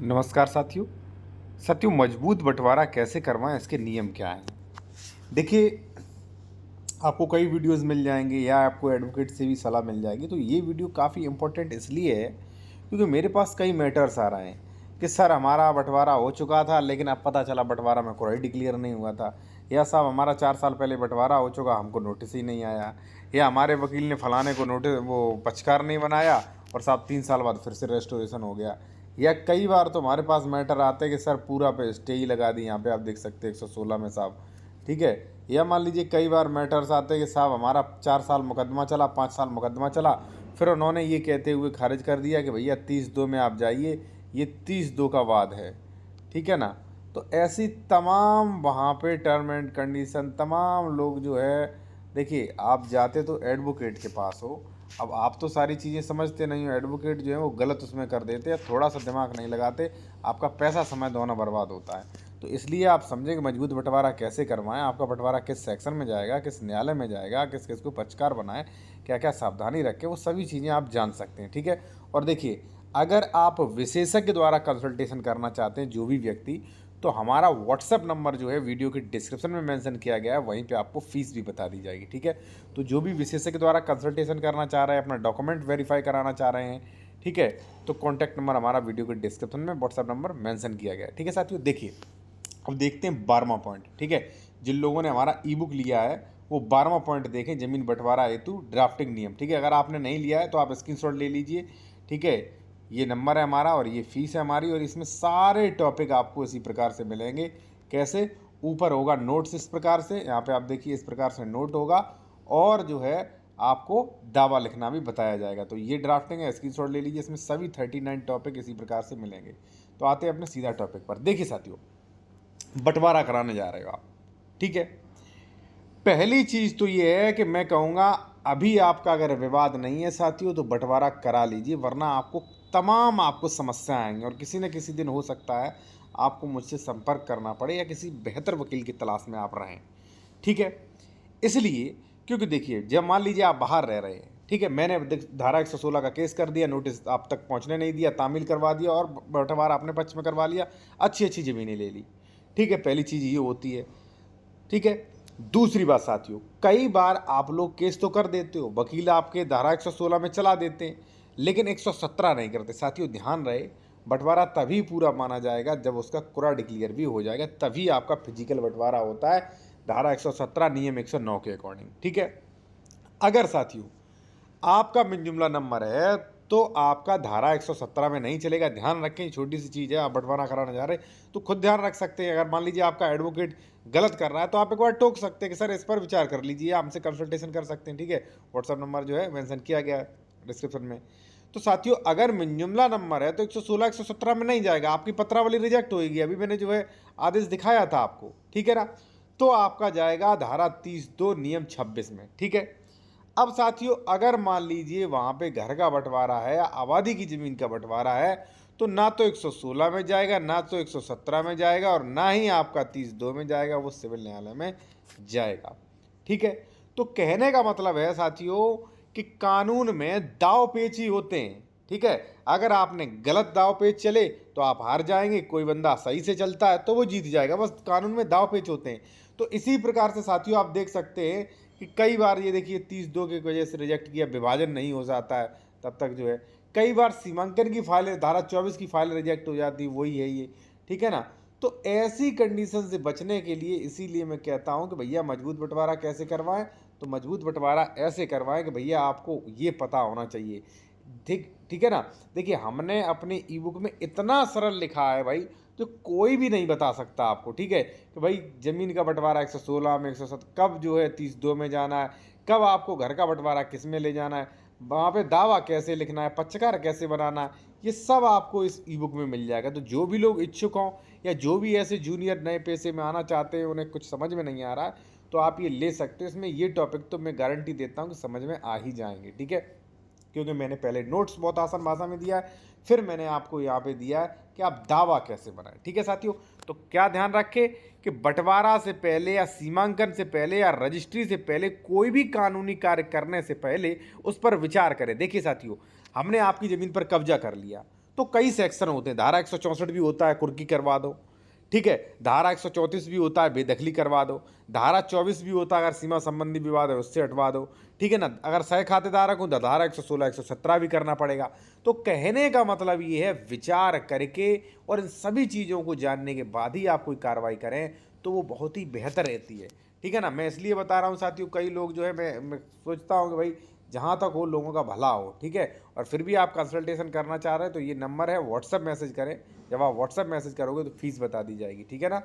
नमस्कार साथियों मजबूत बंटवारा कैसे करवाएं, इसके नियम क्या हैं। देखिए, आपको कई वीडियोस मिल जाएंगे या आपको एडवोकेट से भी सलाह मिल जाएगी। तो ये वीडियो काफ़ी इम्पोर्टेंट इसलिए है क्योंकि मेरे पास कई मैटर्स आ रहे हैं कि सर हमारा बंटवारा हो चुका था लेकिन अब पता चला बंटवारा में कोई डिक्लेयर नहीं हुआ था, या साहब हमारा 4 साल पहले बंटवारा हो चुका, हमको नोटिस ही नहीं आया, या हमारे वकील ने फलाने को नोटिस वो पक्षकार नहीं बनाया और साहब 3 साल बाद फिर से रेस्टोरेशन हो गया। या कई बार तो हमारे पास मैटर आते हैं कि सर पूरा पे स्टे ही लगा दी, यहाँ पे आप देख सकते हैं 116 में साहब। ठीक है। या मान लीजिए कई बार मैटर्स आते हैं कि साहब हमारा 4 साल मुकदमा चला, 5 साल मुकदमा चला, फिर उन्होंने ये कहते हुए खारिज कर दिया कि भैया 30-2 में आप जाइए, ये 30-2 का वाद है। ठीक है ना। तो ऐसी तमाम वहाँ पे टर्म एंड कंडीशन तमाम लोग जो है, देखिए आप जाते तो एडवोकेट के पास हो, अब आप तो सारी चीज़ें समझते नहीं हो, एडवोकेट जो है वो गलत उसमें कर देते हैं, थोड़ा सा दिमाग नहीं लगाते, आपका पैसा समय दोनों बर्बाद होता है। तो इसलिए आप समझें कि मजबूत बंटवारा कैसे करवाएं, आपका बंटवारा किस सेक्शन में जाएगा, किस न्यायालय में जाएगा, किस किस को पक्षकार बनाएं, क्या क्या सावधानी रखें, वो सभी चीज़ें आप जान सकते हैं। ठीक है। और देखिए, अगर आप विशेषज्ञ द्वारा कंसल्टेशन करना चाहते हैं जो भी व्यक्ति, तो हमारा व्हाट्सएप नंबर जो है वीडियो के डिस्क्रिप्शन में मेंशन किया गया है, वहीं पे आपको फीस भी बता दी जाएगी। ठीक है। तो जो भी विशेषज्ञ द्वारा कंसल्टेशन करना चाह रहे हैं, अपना डॉक्यूमेंट वेरीफाई कराना चाह रहे हैं, ठीक है, तो कॉन्टैक्ट नंबर हमारा वीडियो के डिस्क्रिप्शन में व्हाट्सएप नंबर मेंशन किया गया है। ठीक है साथियों। देखिए, अब देखते हैं 12वां पॉइंट। ठीक है। जिन लोगों ने हमारा ई बुक लिया है वो 12वां पॉइंट देखें, जमीन बंटवारा हेतु ड्राफ्टिंग नियम। ठीक है। अगर आपने नहीं लिया है तो आप स्क्रीनशॉट ले लीजिए। ठीक है। ये नंबर है हमारा और ये फीस है हमारी, और इसमें सारे टॉपिक आपको इसी प्रकार से मिलेंगे। कैसे? ऊपर होगा नोट्स इस प्रकार से, यहाँ पे आप देखिए इस प्रकार से नोट होगा, और जो है आपको दावा लिखना भी बताया जाएगा। तो ये ड्राफ्टिंग है, स्क्रीनशॉट ले लीजिए। इसमें सभी 39 टॉपिक इसी प्रकार से मिलेंगे। तो आते हैं अपने सीधा टॉपिक पर। देखिए साथियों, बंटवारा कराने जा रहे हो आप। ठीक है। पहली चीज़ तो ये है कि मैं कहूँगा अभी आपका अगर विवाद नहीं है साथियों तो बंटवारा करा लीजिए, वरना आपको समस्या आएंगी और किसी न किसी दिन हो सकता है आपको मुझसे संपर्क करना पड़े या किसी बेहतर वकील की तलाश में आप रहें। ठीक है। इसलिए क्योंकि देखिए, जब मान लीजिए आप बाहर रह रहे हैं, ठीक है, मैंने धारा 116 का केस कर दिया, नोटिस आप तक पहुंचने नहीं दिया, तामील करवा दिया और बंटवारा अपने पक्ष में करवा लिया, अच्छी अच्छी ज़मीनें ले ली। ठीक है। पहली चीज़ ये होती है। ठीक है। दूसरी बात साथियों, कई बार आप लोग केस तो कर देते हो, वकील आपके धारा 116 में चला देते हैं, लेकिन 117 नहीं करते। साथियों ध्यान रहे, बंटवारा तभी पूरा माना जाएगा जब उसका पूरा डिक्लेयर भी हो जाएगा, तभी आपका फिजिकल बंटवारा होता है धारा 117 नियम 109 के अकॉर्डिंग। ठीक है। अगर साथियों आपका मिन जुमला नंबर है तो आपका धारा 117 में नहीं चलेगा। ध्यान रखें, छोटी सी चीज़ है, आप बंटवारा कराने जा रहे हैं तो खुद ध्यान रख सकते हैं। अगर मान लीजिए आपका एडवोकेट गलत कर रहा है तो आप एक बार टोक सकते हैं कि सर इस पर विचार कर लीजिए, हमसे कंसल्टेशन कर सकते हैं। ठीक है। व्हाट्सअप नंबर जो है मेंशन किया गया है डिस्क्रिप्शन में। तो साथियों, अगर मिन जुमला नंबर है तो 116 117 में नहीं जाएगा, आपकी पत्रावली रिजेक्ट होगी। अभी मैंने जो है आदेश दिखाया था आपको। ठीक है ना। तो आपका जाएगा धारा 30(2) नियम 26 में। ठीक है। अब साथियों, अगर मान लीजिए वहाँ पे घर का बंटवारा है या आबादी की ज़मीन का बंटवारा है, तो ना तो 116 में जाएगा, ना तो 117 में जाएगा, और ना ही आपका 30(2) में जाएगा, वो सिविल न्यायालय में जाएगा। ठीक है। तो कहने का मतलब है साथियों कि कानून में दाव पेच ही होते हैं। ठीक है। अगर आपने गलत दाव पेच चले तो आप हार जाएंगे, कोई बंदा सही से चलता है तो वो जीत जाएगा। बस कानून में दाव पेच होते हैं। तो इसी प्रकार से साथियों आप देख सकते हैं कि कई बार ये देखिए 30(2) की वजह से रिजेक्ट किया, विभाजन नहीं हो जाता है तब तक जो है, कई बार सीमांकन की फाइल धारा 24 की फाइल रिजेक्ट हो जाती है, वही है ये। ठीक है ना। तो ऐसी कंडीशन से बचने के लिए इसीलिए मैं कहता हूं कि भैया मजबूत बंटवारा कैसे करवाएं। तो मजबूत बंटवारा ऐसे करवाएं कि भैया आपको ये पता होना चाहिए। ठीक ठीक है ना। देखिए, हमने अपने ई बुक में इतना सरल लिखा है भाई, जो कोई भी नहीं बता सकता आपको। ठीक है। कि भाई ज़मीन का बंटवारा 116 में, 107 कब जो है 30(2) में जाना है, कब आपको घर का बंटवारा किस में ले जाना है, वहाँ पे दावा कैसे लिखना है, पक्षकार कैसे बनाना है, ये सब आपको इस ई बुक में मिल जाएगा। तो जो भी लोग इच्छुक हों या जो भी ऐसे जूनियर नए पेशे में आना चाहते हैं, उन्हें कुछ समझ में नहीं आ रहा है, तो आप ये ले सकते हो। इसमें ये टॉपिक तो मैं गारंटी देता हूँ कि समझ में आ ही जाएंगे। ठीक है। क्योंकि मैंने पहले नोट्स बहुत आसान भाषा में दिया है, फिर मैंने आपको यहाँ पे दिया है कि आप दावा कैसे बनाएं। ठीक है साथियों। तो क्या ध्यान रखें कि बंटवारा से पहले या सीमांकन से पहले या रजिस्ट्री से पहले कोई भी कानूनी कार्य करने से पहले उस पर विचार करें। देखिए साथियों, हमने आपकी ज़मीन पर कब्जा कर लिया तो कई सेक्शन होते हैं, धारा 164 भी होता है कुर्की करवा दो, ठीक है, धारा 134 भी होता है बेदखली करवा दो, धारा 24 भी होता है अगर सीमा संबंधी विवाद है उससे हटवा दो, ठीक है ना। अगर सह खातेदारक हूँ तो धारा 116 117 भी करना पड़ेगा। तो कहने का मतलब ये है, विचार करके और इन सभी चीज़ों को जानने के बाद ही आप कोई कार्रवाई करें तो वो बहुत ही बेहतर रहती है, ठीक है ना। मैं इसलिए बता रहा हूँ साथियों, कई लोग जो है, मैं सोचता हूँ कि भाई जहाँ तक हो लोगों का भला हो, ठीक है। और फिर भी आप कंसल्टेशन करना चाह रहे हैं तो ये नंबर है, व्हाट्सएप मैसेज करें। जब आप व्हाट्सएप मैसेज करोगे तो फीस बता दी जाएगी, ठीक है ना।